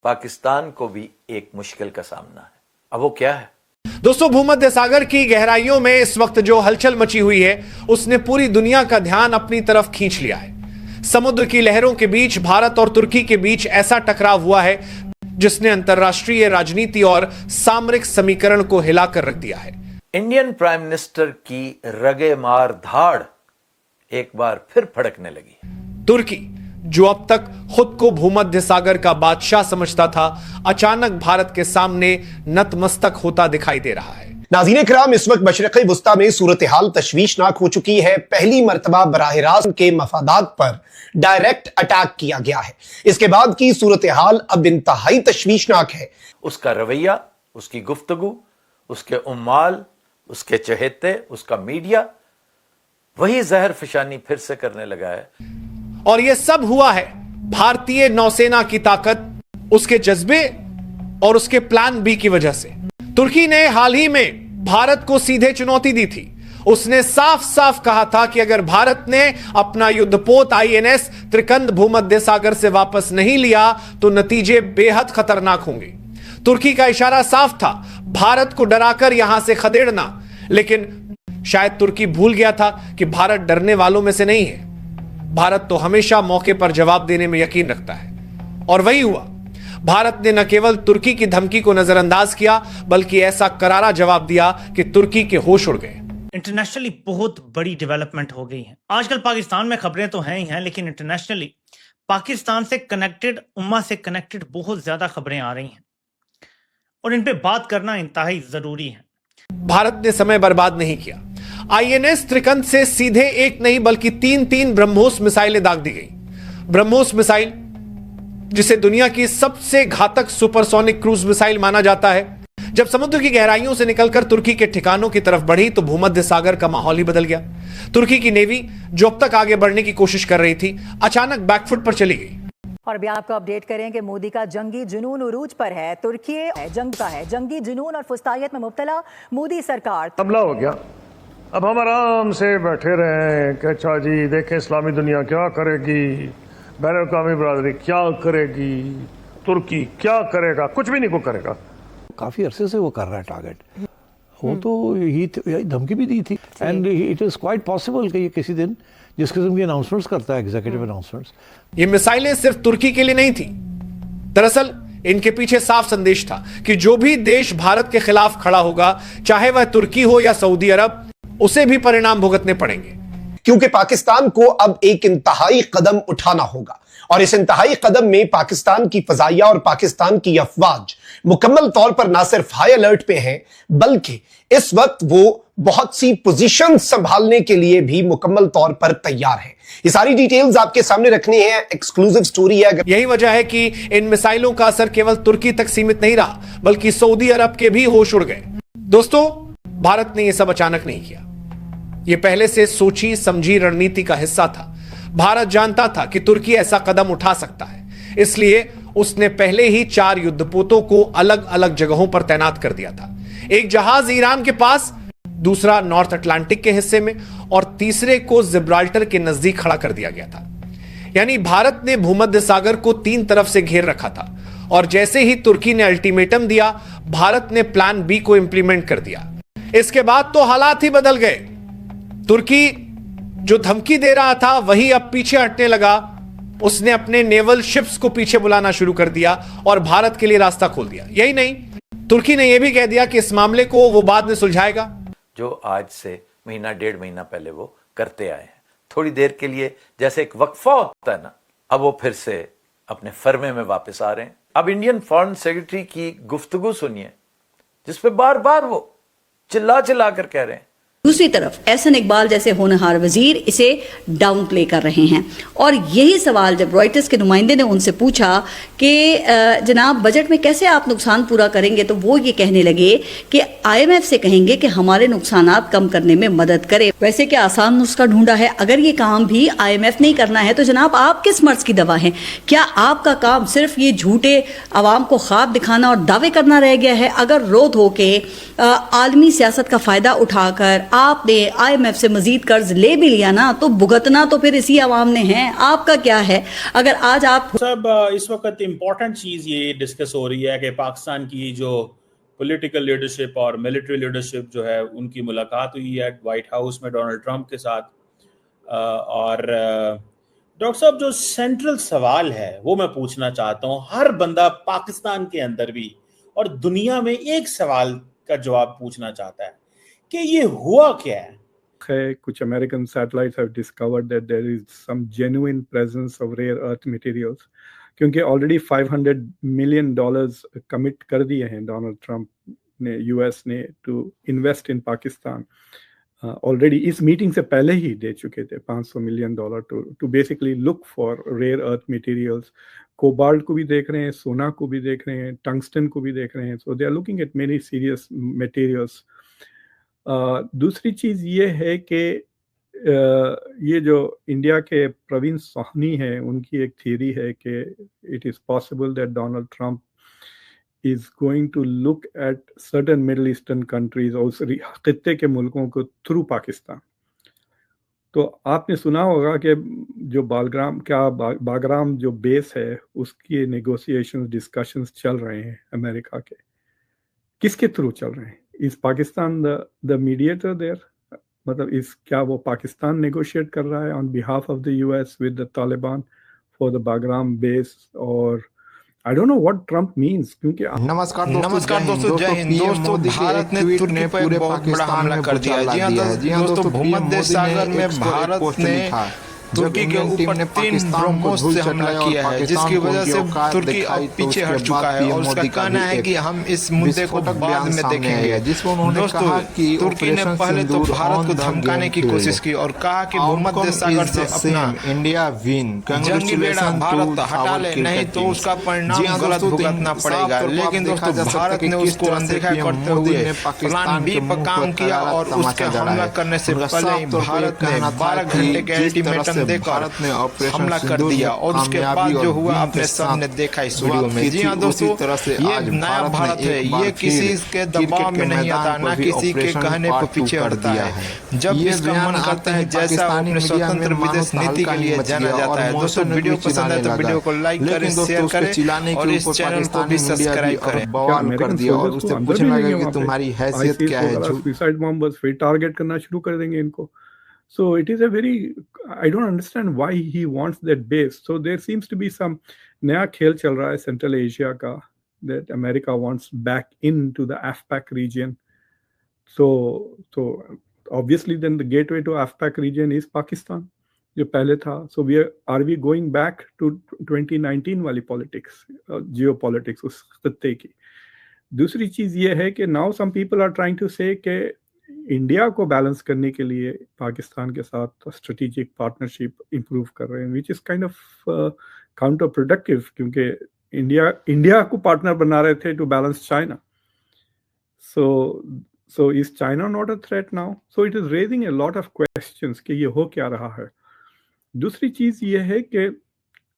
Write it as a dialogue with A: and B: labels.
A: पाकिस्तान को भी एक मुश्किल का सामना है। अब वो क्या है?
B: दोस्तों, भूमध्य सागर की गहराइयों में इस वक्त जो हलचल मची हुई है उसने पूरी दुनिया का ध्यान अपनी तरफ खींच लिया है। समुद्र की लहरों के बीच भारत और तुर्की के बीच ऐसा टकराव हुआ है जिसने अंतरराष्ट्रीय राजनीति और सामरिक समीकरण को हिलाकर रख दिया है।
A: इंडियन प्राइम मिनिस्टर की रगे मार धाड़ एक बार फिर फड़कने लगी।
B: तुर्की, जो अब तक खुद को भूमध्य सागर का बादशाह समझता था, अचानक भारत के सामने नतमस्तक होता दिखाई दे रहा है।
C: नाज़रीन किराम, इस वक्त मशरिक़ी वुस्ता में सूरत हाल तशवीशनाक हो चुकी है। पहली मर्तबा बराह रास्त के मफादात पर डायरेक्ट अटैक किया गया है। इसके बाद की सूरत हाल अब इंतहाई तशवीशनाक है।
A: उसका रवैया, उसकी गुफ्तगू, उसके उम्माल, उसके चहेते, उसका मीडिया वही जहर फिशानी फिर से करने लगा है।
B: और यह सब हुआ है भारतीय नौसेना की ताकत, उसके जज्बे और उसके प्लान बी की वजह से। तुर्की ने हाल ही में भारत को सीधे चुनौती दी थी। उसने साफ साफ कहा था कि अगर भारत ने अपना युद्धपोत INS त्रिकंद भूमध्य सागर से वापस नहीं लिया तो नतीजे बेहद खतरनाक होंगे। तुर्की का इशारा साफ था, भारत को डराकर यहां से खदेड़ना। लेकिन शायद तुर्की भूल गया था कि भारत डरने वालों में से नहीं है। भारत तो हमेशा मौके पर जवाब देने में यकीन रखता है, और वही हुआ। भारत ने न केवल तुर्की की धमकी को नजरअंदाज किया, बल्कि ऐसा करारा जवाब दिया कि तुर्की के होश उड़ गए।
D: इंटरनेशनली बहुत बड़ी डेवलपमेंट हो गई है। आजकल पाकिस्तान में खबरें तो हैं ही हैं, लेकिन इंटरनेशनली पाकिस्तान से कनेक्टेड, उम्मा से कनेक्टेड बहुत ज्यादा खबरें आ रही हैं और इन पे बात करना इंतहाई जरूरी है।
B: भारत ने समय बर्बाद नहीं किया। INS त्रिकंद से सीधे एक नहीं बल्कि तीन ब्रह्मोस मिसाइलें दाग दी गई। ब्रह्मोस मिसाइल, जिसे दुनिया की सबसे घातक सुपरसोनिक क्रूज मिसाइल माना जाता है, जब समुद्र की गहराइयों से निकलकर तुर्की के ठिकानों की तरफ बढ़ी तो भूमध्य सागर का माहौल ही बदल गया। तुर्की की नेवी, जो अब तक आगे बढ़ने की कोशिश कर रही थी, अचानक बैकफुट पर चली गई।
E: और अभी आपको अपडेट करें कि मोदी का जंगी जुनून उरूज पर है। तुर्की जंगी जुनून और फुस्तायत में मुब्तला मोदी सरकार।
F: हमला हो गया, अब हम आराम से बैठे रहे कि अच्छा जी देखें इस्लामी दुनिया क्या करेगी, बैनुल-अक़वामी बरादरी क्या करेगी, तुर्की क्या करेगा, कुछ भी नहीं को करेगा।
G: काफ़ी अरसे से वो कर रहा है टारगेट। वो तो ही धमकी भी दी थी, and it is quite possible कि ये किसी दिन जिस किस्म की अनाउंसमेंट्स करता है, एग्जीक्यूटिव अनाउंसमेंट्स।
B: ये मिसाइलें सिर्फ तुर्की के लिए नहीं थी। दरअसल इनके पीछे साफ संदेश था कि जो भी देश भारत के खिलाफ खड़ा होगा, चाहे वह तुर्की हो या सऊदी अरब, उसे भी परिणाम भुगतने पड़ेंगे।
C: क्योंकि पाकिस्तान को अब एक इंतहाई कदम उठाना होगा, और इस इंतहाई कदम में पाकिस्तान की फजाइया और पाकिस्तान की अफवाज मुकम्मल तौर पर ना सिर्फ हाई अलर्ट पे हैं, बल्कि इस वक्त वो बहुत सी पोजीशन संभालने के लिए भी मुकम्मल तौर पर तैयार है। ये सारी डिटेल्स आपके सामने रखनी है, एक्सक्लूसिव स्टोरी है।
B: यही वजह है कि इन मिसाइलों का असर केवल तुर्की तक सीमित नहीं रहा, बल्कि सऊदी अरब के भी होश उड़ गए। दोस्तों, भारत ने यह सब अचानक नहीं किया। यह पहले से सोची समझी रणनीति का हिस्सा था। भारत जानता था कि तुर्की ऐसा कदम उठा सकता है, इसलिए उसने पहले ही 4 युद्धपोतों को अलग अलग जगहों पर तैनात कर दिया था। एक जहाज ईरान के पास, दूसरा नॉर्थ अटलांटिक के हिस्से में, और तीसरे को जिब्राल्टर के नजदीक खड़ा कर दिया गया था। यानी भारत ने भूमध्य सागर को 3 तरफ से घेर रखा था, और जैसे ही तुर्की ने अल्टीमेटम दिया, भारत ने प्लान बी को इंप्लीमेंट कर दिया। इसके बाद तो हालात ही बदल गए। तुर्की जो धमकी दे रहा था वही अब पीछे हटने लगा। उसने अपने नेवल शिप्स को पीछे बुलाना शुरू कर दिया और भारत के लिए रास्ता खोल दिया। यही नहीं, तुर्की ने यह भी कह दिया कि इस मामले को वो बाद में सुलझाएगा,
A: जो आज से महीना 1.5 महीना पहले वो करते आए हैं। थोड़ी देर के लिए जैसे एक वक्फा होता है ना, अब वो फिर से अपने फर्मे में वापस आ रहे हैं। अब इंडियन फॉरेन सेक्रेटरी की गुफ्तगू सुनिए, जिसपे बार बार वो चिल्ला कर कह रहे हैं।
H: दूसरी तरफ एहसन इकबाल जैसे होनहार वजीर इसे डाउन प्ले कर रहे हैं। और यही सवाल जब रॉयटर्स के नुमाइंदे ने उनसे पूछा कि जनाब बजट में कैसे आप नुकसान पूरा करेंगे, तो वो ये कहने लगे कि IMF से कहेंगे कि हमारे नुकसानात कम करने में मदद करे। वैसे क्या आसान नुस्खा ढूंढा है? अगर ये काम भी IMF नहीं करना है तो जनाब आप किस मर्ज की दवा है? क्या आपका काम सिर्फ ये झूठे आवाम को ख्वाब दिखाना और दावे करना रह गया है? अगर रो धो के आलमी सियासत का फ़ायदा उठाकर आपने IMF से मजीद कर्ज ले भी लिया ना, तो भुगतना तो फिर इसी आवाम ने है। आपका क्या है? अगर आज आप
I: सब इस वक्त इम्पोर्टेंट चीज़ ये डिस्कस हो रही है कि पाकिस्तान की जो पॉलिटिकल लीडरशिप और मिलिट्री लीडरशिप जो है उनकी मुलाकात हुई है वाइट हाउस में डोनाल्ड ट्रंप के साथ। और डॉक्टर साहब, जो सेंट्रल सवाल है वो मैं पूछना चाहता हूँ, हर बंदा पाकिस्तान के अंदर भी और दुनिया में एक सवाल का जवाब पूछना चाहता है कि ये हुआ क्या है।
J: कुछ American satellites have discovered that there is some genuine presence of rare earth materials, क्योंकि ऑलरेडी $500 मिलियन कमिट कर दिए हैं डोनाल्ड ट्रंप ने, यूएस ने, to invest in Pakistan. Already इस मीटिंग से पहले ही दे चुके थे $500 million to basically look for rare earth materials. Cobalt को भी देख रहे हैं, सोना को भी देख रहे हैं, टंगस्टन को भी देख रहे हैं। So they are looking at many serious materials. दूसरी चीज़ ये है कि ये जो इंडिया के प्रवीण सोहनी हैं, उनकी एक थियरी है कि it is possible that Donald Trump is going to look at certain Middle Eastern countries और उस खित्ते के मुल्कों को थ्रू पाकिस्तान। तो आपने सुना होगा कि जो बागराम जो बेस है उसकी नेगोशिएशंस डिस्कशंस चल रहे हैं अमेरिका के। किसके थ्रू चल रहे हैं? Is Pakistan the mediator there? मतलब क्या वो पाकिस्तान नेगोशिएट कर रहा है on behalf of the US with the Taliban for the Bagram base? और I don't know what Trump means, क्योंकि
K: नमस्कार दोस्तों, जय हिंद दोस्तों। भारत ने तुर्की पर एक बहुत बड़ा हमला कर दिया है। जी हाँ दोस्तों, भूमध्य सागर में भारत ने तुर्की के ऊपर 3 ब्रह्मोस से हमला किया है, जिसकी वजह से तुर्की अब पीछे हट चुका है और उसका कहना है कि हम इस मुद्दे को बाद में देखेंगे। दोस्तों, तुर्की ने पहले तो भारत को धमकाने की कोशिश की और कहा कि भूमध्य सागर से अपना इंडिया विन जंगी बेड़ा भारत हटा ले, नहीं तो उसका परिणाम गलत भुगतना पड़ेगा। लेकिन दोस्तों, भारत ने उसको अनदेखा करते हुए प्लान बी पर काम किया और उसके हमला करने से पहले ही भारत ने 12 घंटे के अल्टीमेटम देकर हमला कर दिया और उसके बाद जो हुआ आपने सबने देखा इस वीडियो में। जी हाँ दोस्तों, ये नया भारत है, ये किसी के दबाव में नहीं आता, ना किसी के कहने पर पीछे हटता है। जब इसका मन करता है, जैसा अपने स्वतंत्र विदेश नीति के लिए जाना जाता है। दोस्तों, वीडियो पसंद है तो वीडियो को लाइक करें, शेयर करें और इस चैनल को भी सब्सक्राइब करें।
J: बवाल कर दिया और उससे पूछने लगे कि तुम्हारी हैसियत क्या है। सुसाइड बॉम्बर्स फिर टारगेट करना शुरू कर देंगे इनको। So it is a very, I don't understand why he wants that base. So there seems to be some नया खेल चल रहा है सेंट्रल एशिया का, that America wants back into the AFPAC region. So obviously then the gateway to AFPAC region is Pakistan, जो पहले था। So are we going back to 2019 वाली politics, geopolitics उस खत्ते की? दूसरी चीज ये है कि now some people are trying to say कि इंडिया को बैलेंस करने के लिए पाकिस्तान के साथ स्ट्रेटेजिक पार्टनरशिप इंप्रूव कर रहे हैं, which is kind of counterproductive, क्योंकि इंडिया को पार्टनर बना रहे थे to balance China. So is China not a threat now? So it is raising a lot of questions कि ये हो क्या रहा है। दूसरी चीज ये है कि